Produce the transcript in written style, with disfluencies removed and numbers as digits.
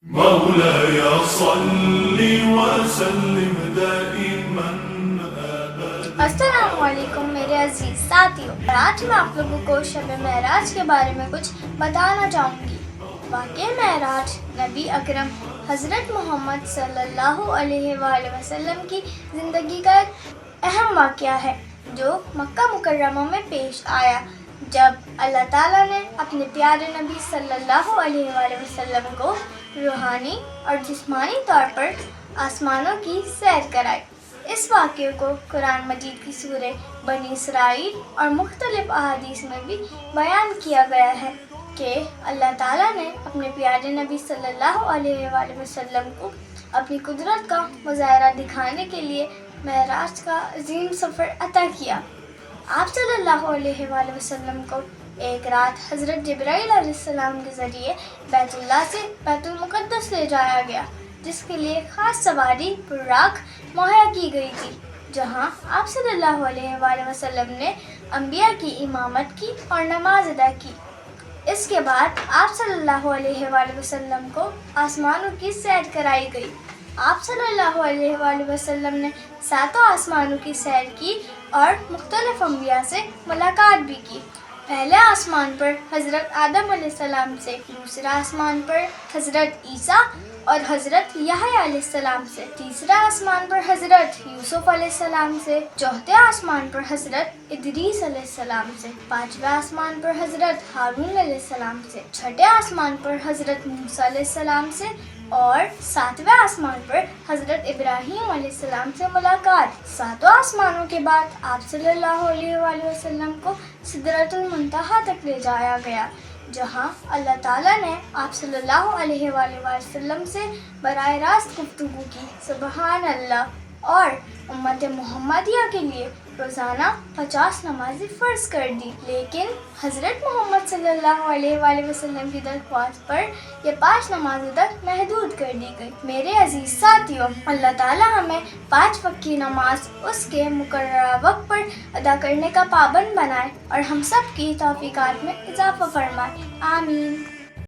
مولاي صل وسلم دائما ابدا. السلام علیکم میرے عزیز ساتھیوں، آج میں آپ لوگوں کو شب معراج کے بارے میں کچھ بتانا چاہوں گی۔ واقعہ معراج نبی اکرم حضرت محمد صلی اللہ علیہ وآلہ وسلم کی زندگی کا ایک اہم واقعہ ہے جو مکہ مکرمہ میں پیش آیا جب اللہ تعالیٰ نے اپنے پیارے نبی صلی اللہ علیہ وآلہ وسلم کو روحانی اور جسمانی طور پر آسمانوں کی سیر کرائی۔ اس واقعے کو قرآن مجید کی سورہ بنی اسرائیل اور مختلف احادیث میں بھی بیان کیا گیا ہے کہ اللہ تعالیٰ نے اپنے پیارے نبی صلی اللہ علیہ وآلہ وسلم کو اپنی قدرت کا مظاہرہ دکھانے کے لیے معراج کا عظیم سفر عطا کیا۔ آپ صلی اللہ علیہ وآلہ وسلم کو ایک رات حضرت جبرائیل علیہ السلام کے ذریعے بیت اللہ سے بیت المقدس لے جایا گیا، جس کے لیے خاص سواری براق مہیا کی گئی تھی، جہاں آپ صلی اللہ علیہ وآلہ وسلم نے انبیاء کی امامت کی اور نماز ادا کی۔ اس کے بعد آپ صلی اللہ علیہ وآلہ وسلم کو آسمانوں کی سیر کرائی گئی۔ آپ صلی اللہ علیہ وآلہ وسلم نے 7 آسمانوں کی سیر کی اور مختلف انبیاء سے ملاقات بھی کی۔ پہلے آسمان پر حضرت آدم علیہ السلام سے، دوسرے آسمان پر حضرت عیسیٰ اور حضرت یحییٰ علیہ السلام سے، تیسرے آسمان پر حضرت یوسف علیہ السلام سے، چوتھے آسمان پر حضرت ادریس علیہ السلام سے، 5ویں آسمان پر حضرت ہارون علیہ السلام سے، 6ٹھے آسمان پر حضرت موسیٰ علیہ السلام سے اور 7ویں آسمان پر حضرت ابراہیم علیہ السلام سے ملاقات۔ 7 آسمانوں کے بعد آپ صلی اللہ علیہ وآلہ وسلم کو سدرۃ المنتہا تک لے جایا گیا، جہاں اللہ تعالیٰ نے آپ صلی اللہ علیہ وآلہ وسلم سے براہ راست گفتگو کی۔ سبحان اللہ! اور امت محمدیہ کے لیے روزانہ 50 نمازیں فرض کر دی، لیکن حضرت محمد صلی اللہ علیہ وآلہ وسلم کی درخواست پر یہ 5 نمازوں تک محدود کر دی گئی۔ میرے عزیز ساتھیوں، اللہ تعالیٰ ہمیں 5 وقت کی نماز اس کے مقررہ وقت پر ادا کرنے کا پابند بنائے اور ہم سب کی توفیقات میں اضافہ فرمائے، آمین۔